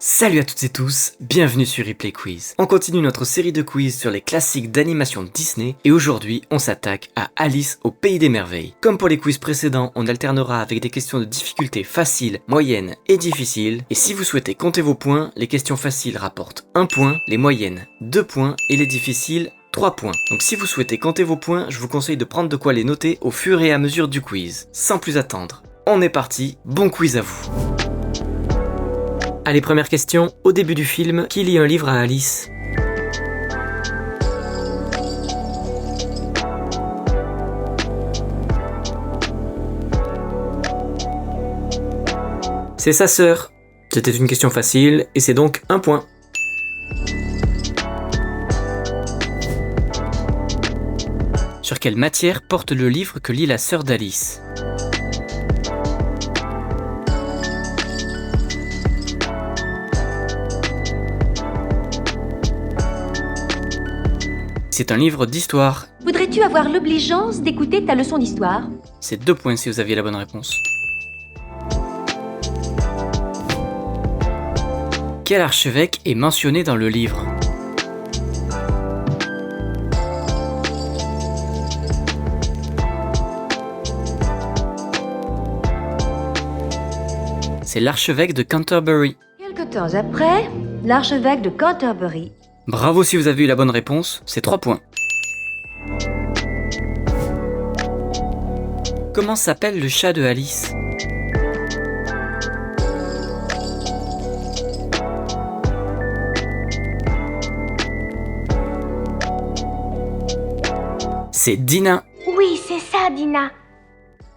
Salut à toutes et tous, bienvenue sur Replay Quiz. On continue notre série de quiz sur les classiques d'animation Disney et aujourd'hui on s'attaque à Alice au Pays des Merveilles. Comme pour les quiz précédents, on alternera avec des questions de difficulté facile, moyenne et difficile. Et si vous souhaitez compter vos points, les questions faciles rapportent 1 point, les moyennes 2 points et les difficiles 3 points. Donc si vous souhaitez compter vos points, je vous conseille de prendre de quoi les noter au fur et à mesure du quiz. Sans plus attendre, on est parti, bon quiz à vous. Allez, première question, au début du film, qui lit un livre à Alice ? C'est sa sœur. C'était une question facile, et c'est donc 1 point. Sur quelle matière porte le livre que lit la sœur d'Alice ? C'est un livre d'histoire. Voudrais-tu avoir l'obligeance d'écouter ta leçon d'histoire ? C'est 2 points si vous aviez la bonne réponse. Quel archevêque est mentionné dans le livre ? C'est l'archevêque de Canterbury. Quelque temps après, l'archevêque de Canterbury. Bravo si vous avez eu la bonne réponse, c'est 3 points. Comment s'appelle le chat de Alice ? C'est Dina. Oui, c'est ça, Dina.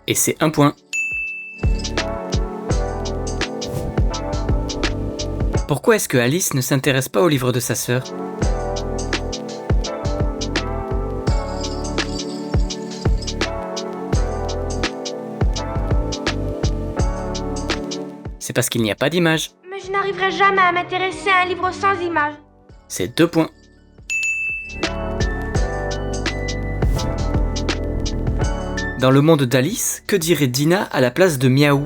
Et c'est 1 point. Pourquoi est-ce que Alice ne s'intéresse pas au livre de sa sœur ? C'est parce qu'il n'y a pas d'image. Mais je n'arriverai jamais à m'intéresser à un livre sans image. C'est 2 points. Dans le monde d'Alice, que dirait Dina à la place de Miaou ?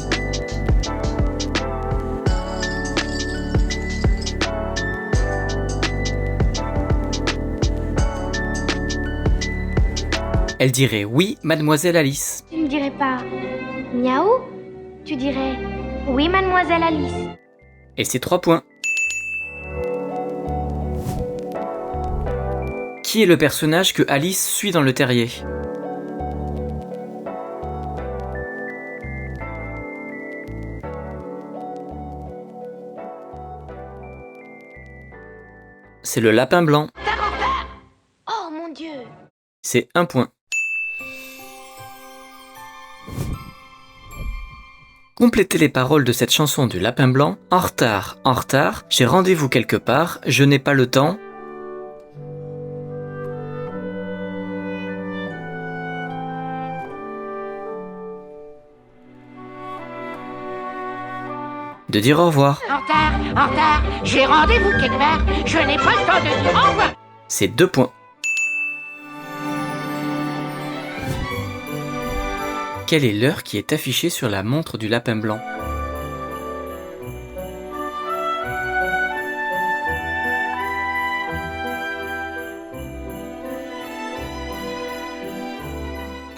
Elle dirait oui, mademoiselle Alice. Tu ne dirais pas miaou ? Tu dirais oui, mademoiselle Alice. Et c'est 3 points. Qui est le personnage que Alice suit dans le terrier ? C'est le lapin blanc. Oh mon Dieu. C'est 1 point. Complétez les paroles de cette chanson du lapin blanc. En retard, j'ai rendez-vous quelque part, je n'ai pas le temps. De dire au revoir. En retard, j'ai rendez-vous quelque part, je n'ai pas le temps de dire au revoir. C'est 2 points. Quelle est l'heure qui est affichée sur la montre du lapin blanc ?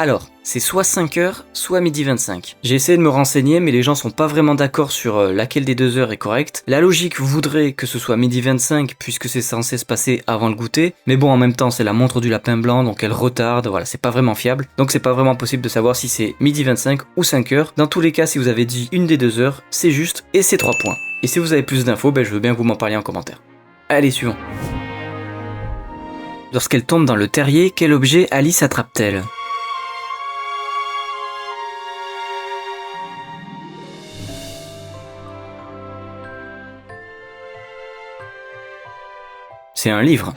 Alors, c'est soit 5h, soit midi 25. J'ai essayé de me renseigner, mais les gens sont pas vraiment d'accord sur laquelle des 2 heures est correcte. La logique voudrait que ce soit midi 25, puisque c'est censé se passer avant le goûter. Mais bon, en même temps, c'est la montre du lapin blanc, donc elle retarde, voilà, c'est pas vraiment fiable. Donc c'est pas vraiment possible de savoir si c'est midi 25 ou 5h. Dans tous les cas, si vous avez dit une des 2 heures, c'est juste, et c'est 3 points. Et si vous avez plus d'infos, je veux bien que vous m'en parliez en commentaire. Allez, suivant. Lorsqu'elle tombe dans le terrier, quel objet Alice attrape-t-elle ? C'est un livre.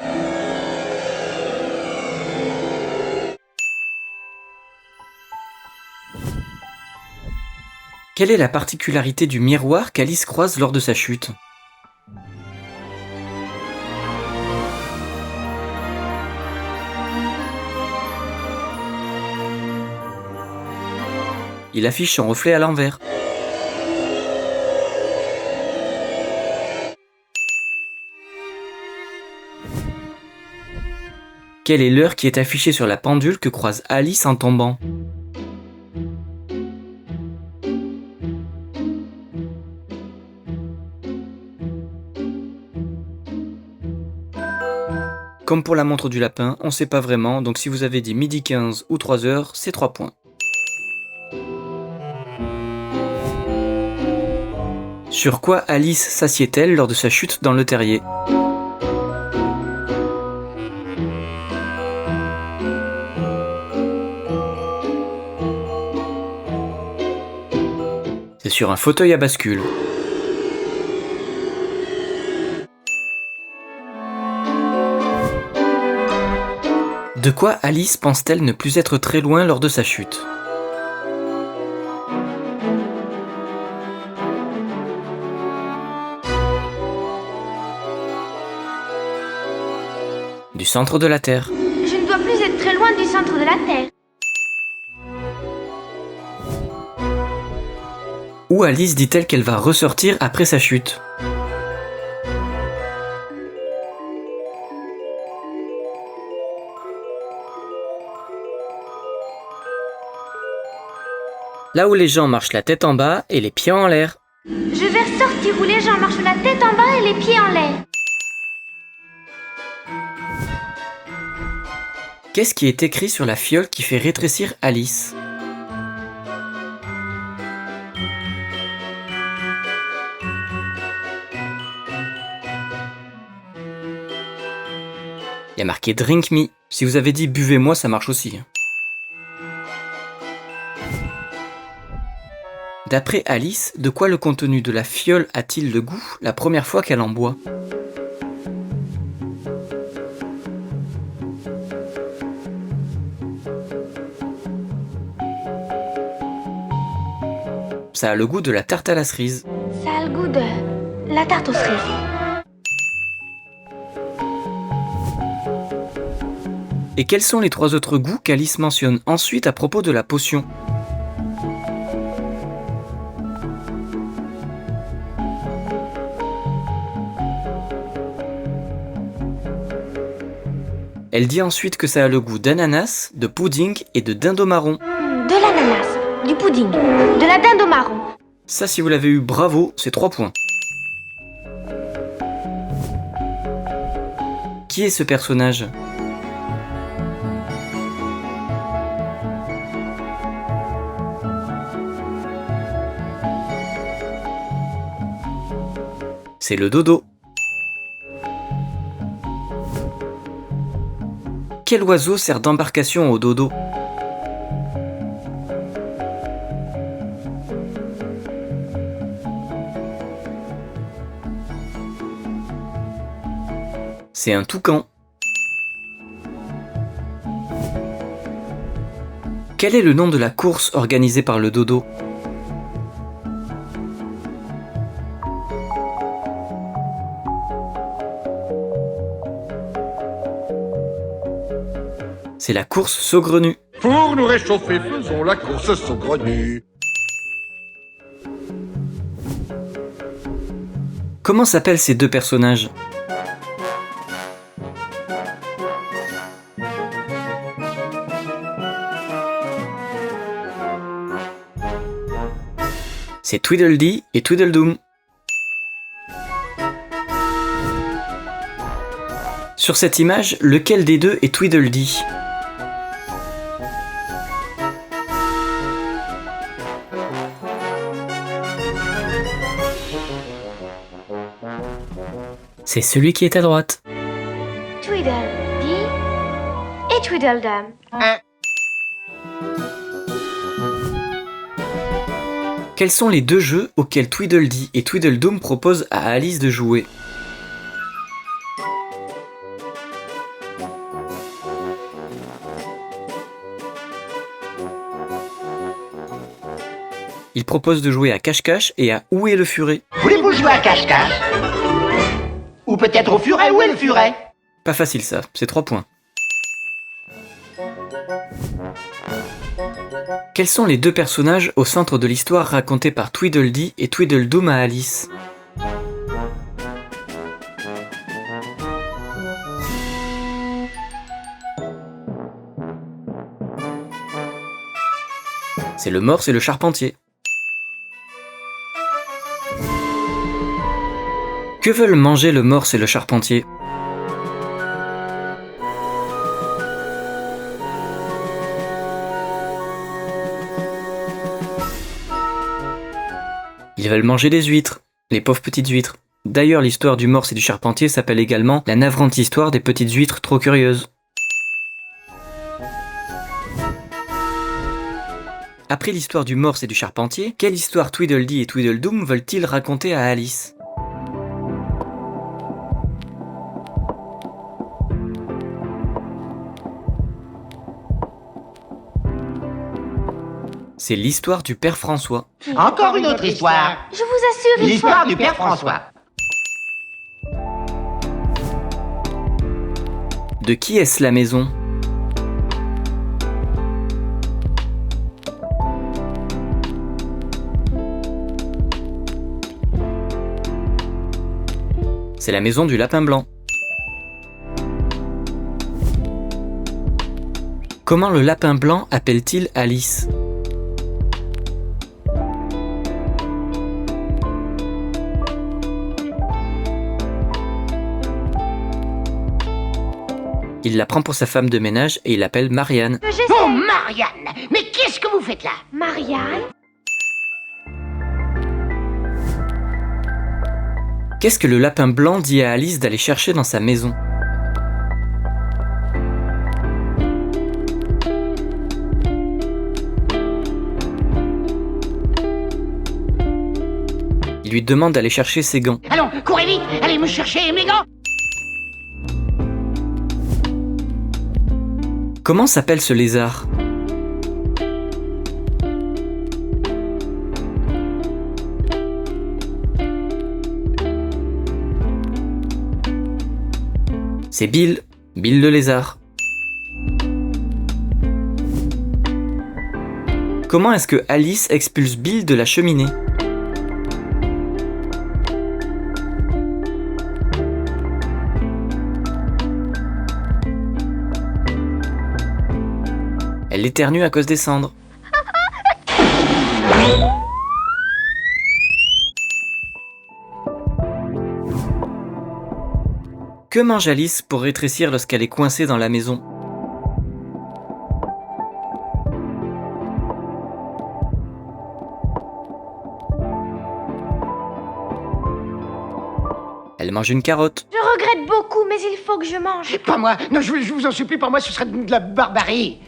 Quelle est la particularité du miroir qu'Alice croise lors de sa chute ? Il affiche son reflet à l'envers. Quelle est l'heure qui est affichée sur la pendule que croise Alice en tombant? Comme pour la montre du lapin, on sait pas vraiment, donc si vous avez dit midi 15 ou 3 heures, c'est 3 points. Sur quoi Alice s'assied-elle lors de sa chute dans le terrier? C'est sur un fauteuil à bascule. De quoi Alice pense-t-elle ne plus être très loin lors de sa chute? Du centre de la Terre. Je ne dois plus être très loin du centre de la Terre. Où Alice dit-elle qu'elle va ressortir après sa chute? Là où les gens marchent la tête en bas et les pieds en l'air. Je vais ressortir où les gens marchent la tête en bas et les pieds en l'air. Qu'est-ce qui est écrit sur la fiole qui fait rétrécir Alice? Il y a marqué Drink Me. Si vous avez dit buvez-moi, ça marche aussi. D'après Alice, de quoi le contenu de la fiole a-t-il le goût la première fois qu'elle en boit? Ça a le goût de la tarte à la cerise. Ça a le goût de la tarte aux cerises. Et quels sont les 3 autres goûts qu'Alice mentionne ensuite à propos de la potion? Elle dit ensuite que ça a le goût d'ananas, de pudding et de dinde au marron. De l'ananas, du pudding, de la dinde au marron. Ça, si vous l'avez eu, bravo, c'est 3 points. Qui est ce personnage? C'est le dodo. Quel oiseau sert d'embarcation au dodo? C'est un toucan. Quel est le nom de la course organisée par le dodo? C'est la course saugrenue. Pour nous réchauffer, faisons la course saugrenue. Comment s'appellent ces 2 personnages? C'est Tweedledee et Tweedledum. Sur cette image, lequel des 2 est Tweedledee? C'est celui qui est à droite. Tweedledee et Tweedledum. Quels sont les 2 jeux auxquels Tweedledee et Tweedledum proposent à Alice de jouer? Ils proposent de jouer à cache-cache et à Où est le furet? Voulez-vous jouer à cache-cache? Ou peut-être au furet, où est le furet? Pas facile ça, c'est 3 points. Quels sont les 2 personnages au centre de l'histoire racontée par Tweedledee et Tweedledum à Alice? C'est le morse et le charpentier. Que veulent manger le morse et le charpentier? Ils veulent manger des huîtres, les pauvres petites huîtres. D'ailleurs, l'histoire du morse et du charpentier s'appelle également la navrante histoire des petites huîtres trop curieuses. Après l'histoire du morse et du charpentier, quelle histoire Tweedledee et Tweedledum veulent-ils raconter à Alice? C'est l'histoire du père François. Encore une autre histoire. Je vous assure, L'histoire du père François. De qui est-ce la maison? C'est la maison du lapin blanc. Comment le lapin blanc appelle-t-il Alice? Il la prend pour sa femme de ménage et il l'appelle Marianne. Oh, Marianne! Mais qu'est-ce que vous faites là? Marianne? Qu'est-ce que le lapin blanc dit à Alice d'aller chercher dans sa maison? Il lui demande d'aller chercher ses gants. Allons, courez vite! Allez me chercher mes gants! Comment s'appelle ce lézard? C'est Bill, Bill le lézard. Comment est-ce que Alice expulse Bill de la cheminée? Elle éternue à cause des cendres. Que mange Alice pour rétrécir lorsqu'elle est coincée dans la maison? Elle mange une carotte. Je regrette beaucoup, mais il faut que je mange. Pas moi! Non, je vous en supplie, pas moi, ce serait de la barbarie!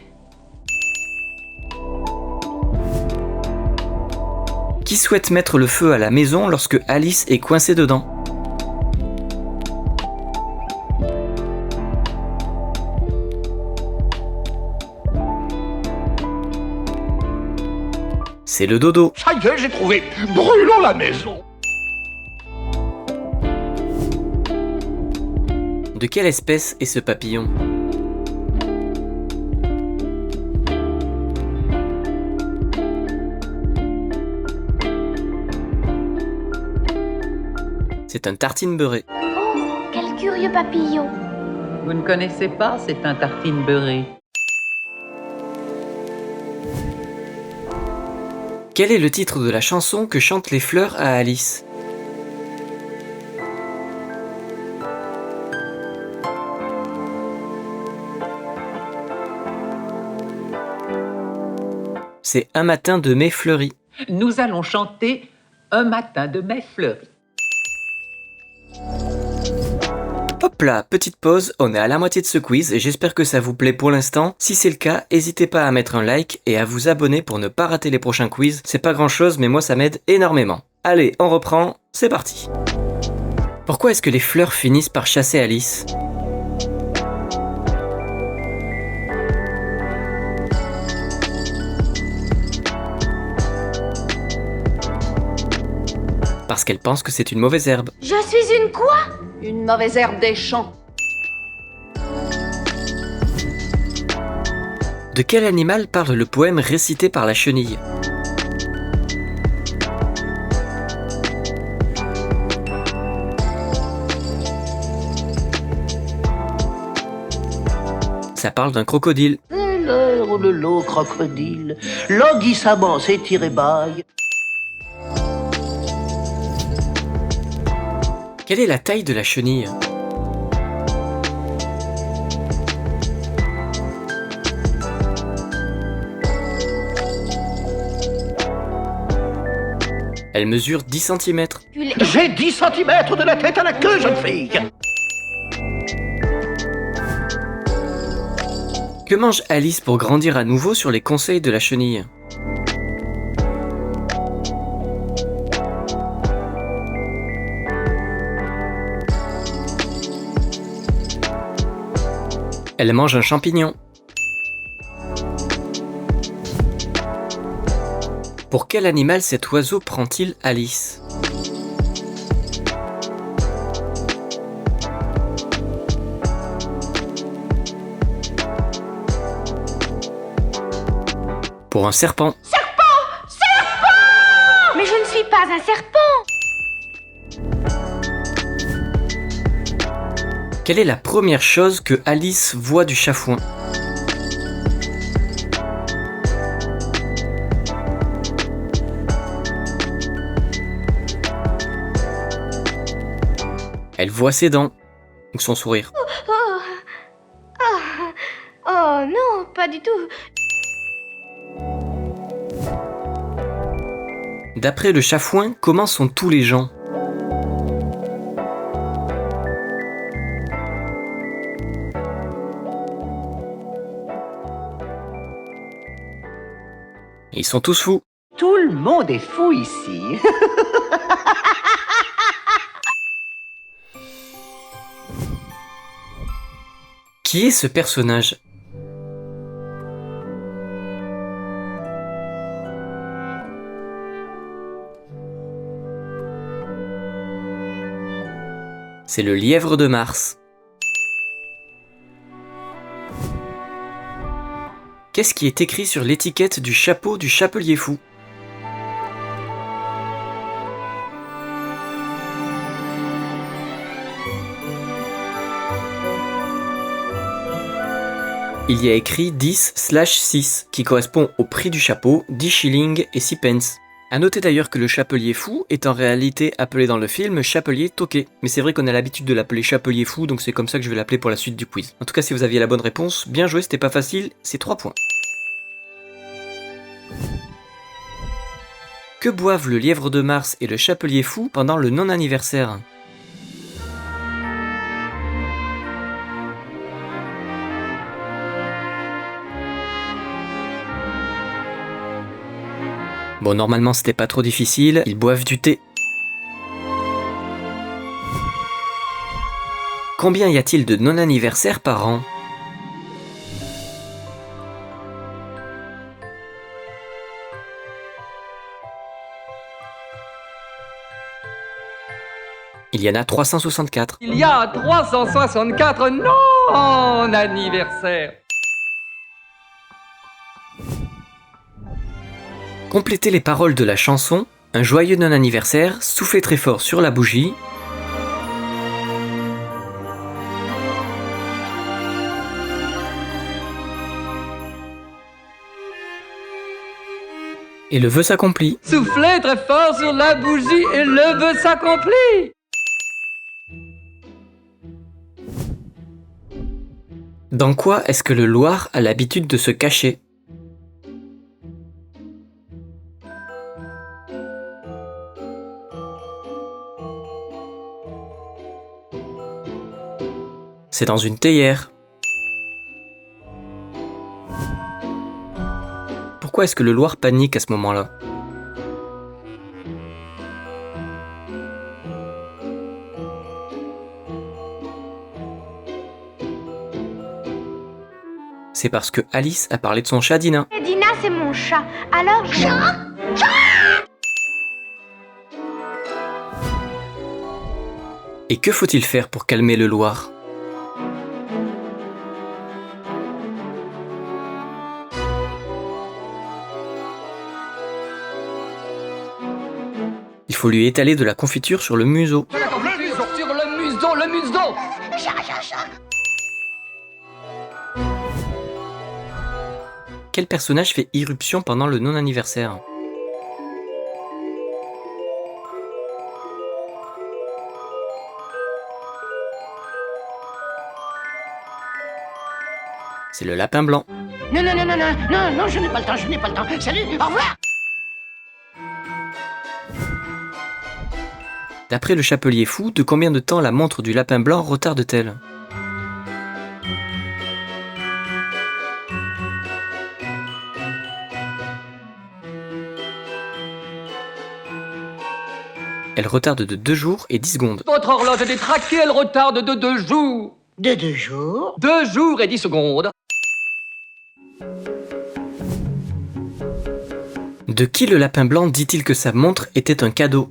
Qui souhaite mettre le feu à la maison lorsque Alice est coincée dedans? C'est le dodo. Ça y est, j'ai trouvé. Brûlons la maison. De quelle espèce est ce papillon? C'est un tartine beurré. Oh, quel curieux papillon. Vous ne connaissez pas, c'est un tartine beurré. Quel est le titre de la chanson que chantent les fleurs à Alice? C'est Un matin de mai fleuri. Nous allons chanter Un matin de mai fleuri. Hop là, petite pause, on est à la moitié de ce quiz et j'espère que ça vous plaît pour l'instant. Si c'est le cas, n'hésitez pas à mettre un like et à vous abonner pour ne pas rater les prochains quiz. C'est pas grand chose, mais moi ça m'aide énormément. Allez, on reprend, c'est parti. Pourquoi est-ce que les fleurs finissent par chasser Alice? Parce qu'elles pensent que c'est une mauvaise herbe. Je suis une quoi? Une mauvaise herbe des champs. De quel animal parle le poème récité par la chenille? Ça parle d'un crocodile. bonheur, le lot crocodile, languissamment s'étirer baille. Quelle est la taille de la chenille? Elle mesure 10 cm. J'ai 10 cm de la tête à la queue, jeune fille. Que mange Alice pour grandir à nouveau sur les conseils de la chenille? Elle mange un champignon. Pour quel animal cet oiseau prend-il Alice? Pour un serpent. Mais je ne suis pas un serpent. Quelle est la première chose que Alice voit du chafouin? Elle voit ses dents, ou son sourire. Oh non, pas du tout. D'après le chafouin, comment sont tous les gens? Ils sont tous fous. Tout le monde est fou ici. Qui est ce personnage? C'est le lièvre de Mars. Qu'est-ce qui est écrit sur l'étiquette du chapeau du chapelier fou? Il y a écrit 10/6, qui correspond au prix du chapeau, 10 shillings et 6 pence. A noter d'ailleurs que le chapelier fou est en réalité appelé dans le film chapelier toqué. Mais c'est vrai qu'on a l'habitude de l'appeler chapelier fou, donc c'est comme ça que je vais l'appeler pour la suite du quiz. En tout cas, si vous aviez la bonne réponse, bien joué, c'était pas facile, c'est 3 points. Que boivent le lièvre de Mars et le chapelier fou pendant le non-anniversaire? Bon, normalement c'était pas trop difficile, ils boivent du thé. Combien y a-t-il de non-anniversaires par an? Il y en a 364. Il y a 364 non-anniversaires. Complétez les paroles de la chanson « Un joyeux non-anniversaire, soufflez très fort sur la bougie ». Et le vœu s'accomplit. Soufflez très fort sur la bougie et le vœu s'accomplit. Dans quoi est-ce que le Loir a l'habitude de se cacher? C'est dans une théière. Pourquoi est-ce que le Loir panique à ce moment-là? C'est parce que Alice a parlé de son chat Dina. Et Dina, c'est mon chat. Alors je... Et que faut-il faire pour calmer le Loir? Il faut lui étaler de la confiture sur le museau. De la confiture sur le museau, le museau. quel personnage fait irruption pendant le non-anniversaire? C'est le lapin blanc. Non, non, non, non, non, non, non, je n'ai pas le temps, je n'ai pas le temps. Salut, au revoir. D'après le chapelier fou, de combien de temps la montre du lapin blanc retarde-t-elle? Elle retarde de 2 jours et 10 secondes. Votre horloge est détraquée, elle retarde de 2 jours. De 2 jours. 2 jours et 10 secondes. De qui le lapin blanc dit-il que sa montre était un cadeau?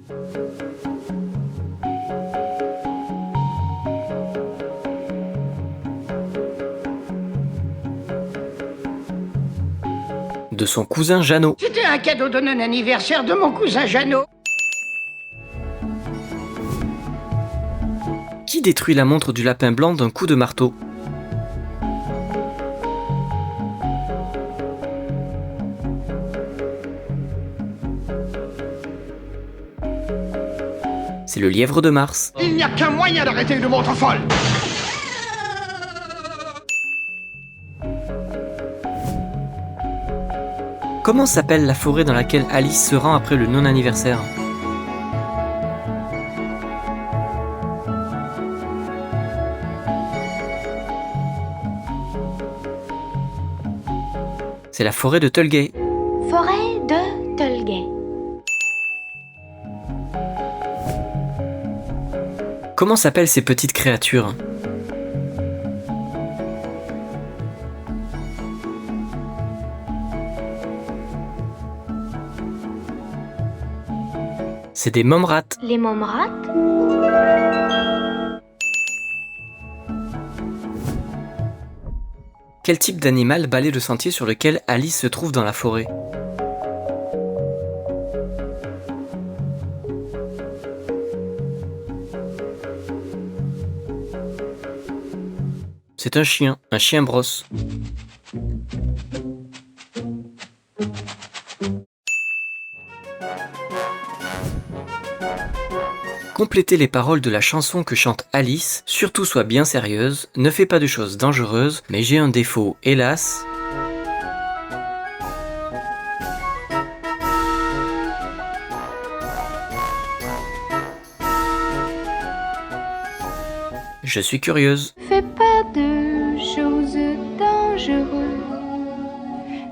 De son cousin Jeannot. C'était un cadeau de non-anniversaire de mon cousin Jeannot. Qui détruit la montre du lapin blanc d'un coup de marteau? C'est le lièvre de Mars. Il n'y a qu'un moyen d'arrêter une montre folle. Comment s'appelle la forêt dans laquelle Alice se rend après le non-anniversaire? C'est la forêt de Tulgey. Forêt de Tulgey. Comment s'appellent ces petites créatures? C'est des mômes-rats. Les mômes-rats. Quel type d'animal balaie le sentier sur lequel Alice se trouve dans la forêt? C'est un chien brosse. Complétez les paroles de la chanson que chante Alice, surtout sois bien sérieuse, ne fais pas de choses dangereuses, mais j'ai un défaut, hélas. Je suis curieuse. Fais pas de choses dangereuses,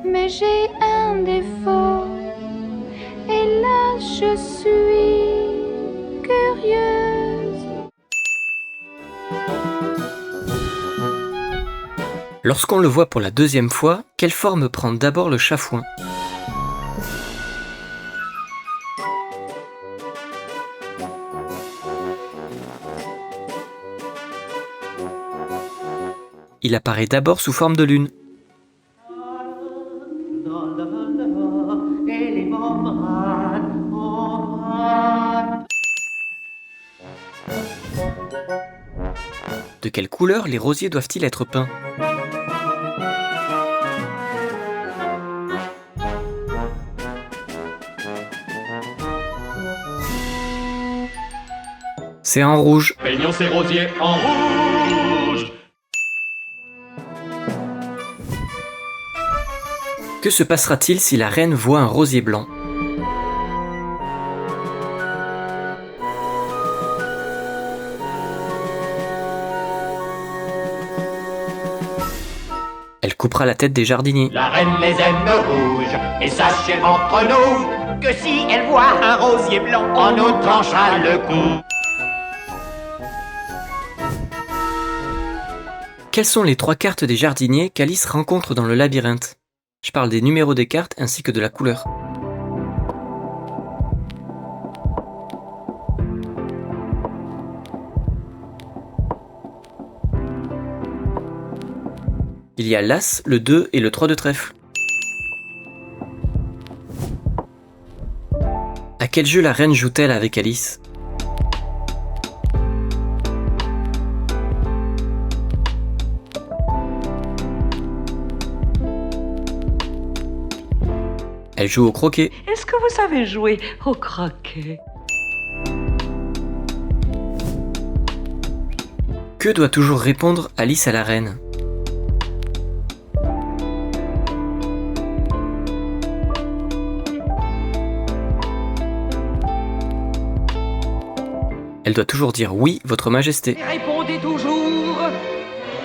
mais j'ai un défaut, et là je suis curieuse. Lorsqu'on le voit pour la 2e fois, quelle forme prend d'abord le chafouin? Il apparaît d'abord sous forme de lune. De quelle couleur les rosiers doivent-ils être peints? C'est en rouge. Peignons ces rosiers en rouge. Que se passera-t-il si la reine voit un rosier blanc? Elle coupera la tête des jardiniers. La reine les aime rouges, et sachez entre nous que si elle voit un rosier blanc, on nous tranchera le cou. Quelles sont les 3 cartes des jardiniers qu'Alice rencontre dans le labyrinthe? Je parle des numéros des cartes ainsi que de la couleur. Il y a l'As, le 2 et le 3 de trèfle. À quel jeu la reine joue-t-elle avec Alice? Elle joue au croquet. Est-ce que vous savez jouer au croquet? Que doit toujours répondre Alice à la reine? Elle doit toujours dire oui, votre majesté. Répondez toujours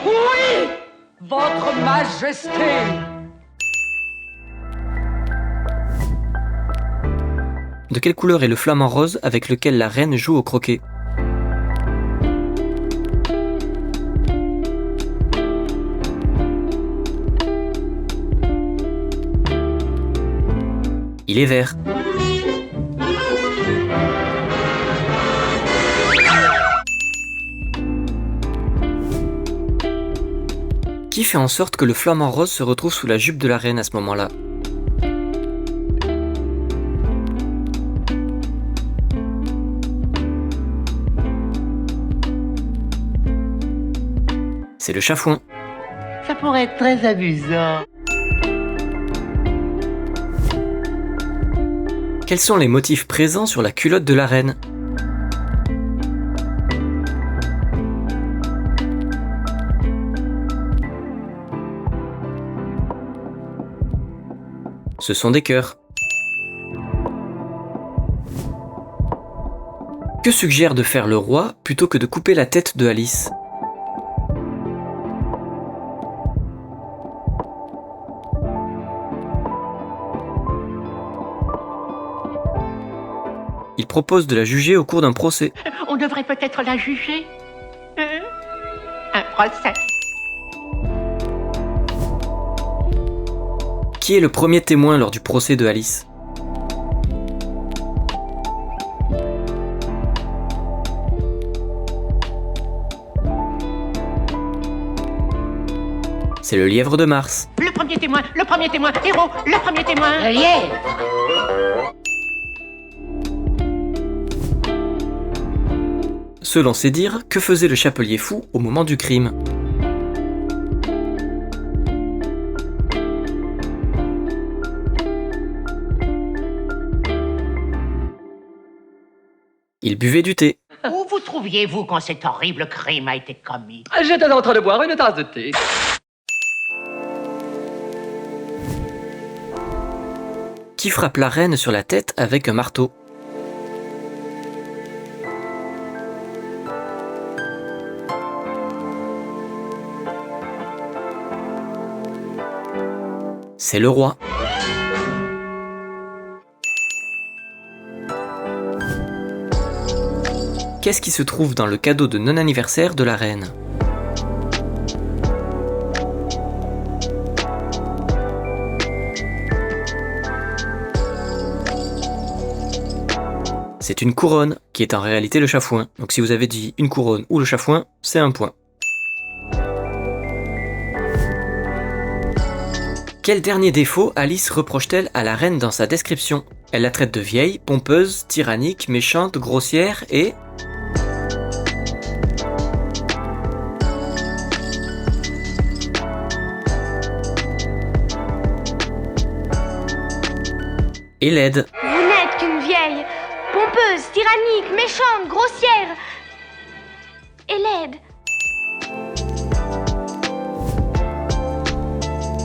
oui, votre majesté. De quelle couleur est le flamant rose avec lequel la reine joue au croquet? Il est vert. Qui fait en sorte que le flamant rose se retrouve sous la jupe de la reine à ce moment-là? C'est le chafouin. Ça pourrait être très amusant. Quels sont les motifs présents sur la culotte de la reine? Ce sont des cœurs. Que suggère de faire le roi plutôt que de couper la tête de Alice? Il propose de la juger au cours d'un procès. On devrait peut-être la juger. Un procès. Qui est le premier témoin lors du procès de Alice? C'est le lièvre de Mars. Le premier témoin, héros, le premier témoin. Le lièvre. Selon ses dires, que faisait le chapelier fou au moment du crime? Il buvait du thé. Où vous trouviez-vous quand cet horrible crime a été commis? J'étais en train de boire une tasse de thé. Qui frappe la reine sur la tête avec un marteau? C'est le roi. Qu'est-ce qui se trouve dans le cadeau de non-anniversaire de la reine? C'est une couronne, qui est en réalité le chafouin. Donc si vous avez dit une couronne ou le chafouin, c'est un point. Quel dernier défaut Alice reproche-t-elle à la reine dans sa description? Elle la traite de vieille, pompeuse, tyrannique, méchante, grossière et... et laide. Vous n'êtes qu'une vieille, pompeuse, tyrannique, méchante, grossière et laide.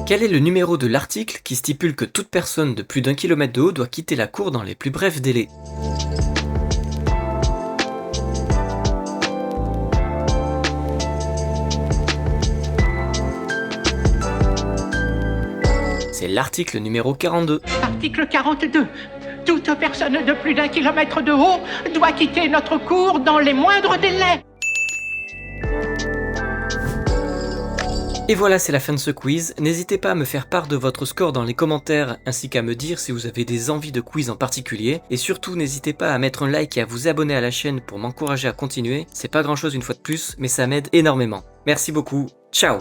Quel est le numéro de l'article qui stipule que toute personne de plus d'1 kilomètre de haut doit quitter la cour dans les plus brefs délais? C'est l'article numéro 42. Article 42. Toute personne de plus d'1 kilomètre de haut doit quitter notre cour dans les moindres délais. Et voilà, c'est la fin de ce quiz. N'hésitez pas à me faire part de votre score dans les commentaires, ainsi qu'à me dire si vous avez des envies de quiz en particulier. Et surtout, n'hésitez pas à mettre un like et à vous abonner à la chaîne pour m'encourager à continuer. C'est pas grand chose une fois de plus, mais ça m'aide énormément. Merci beaucoup, ciao!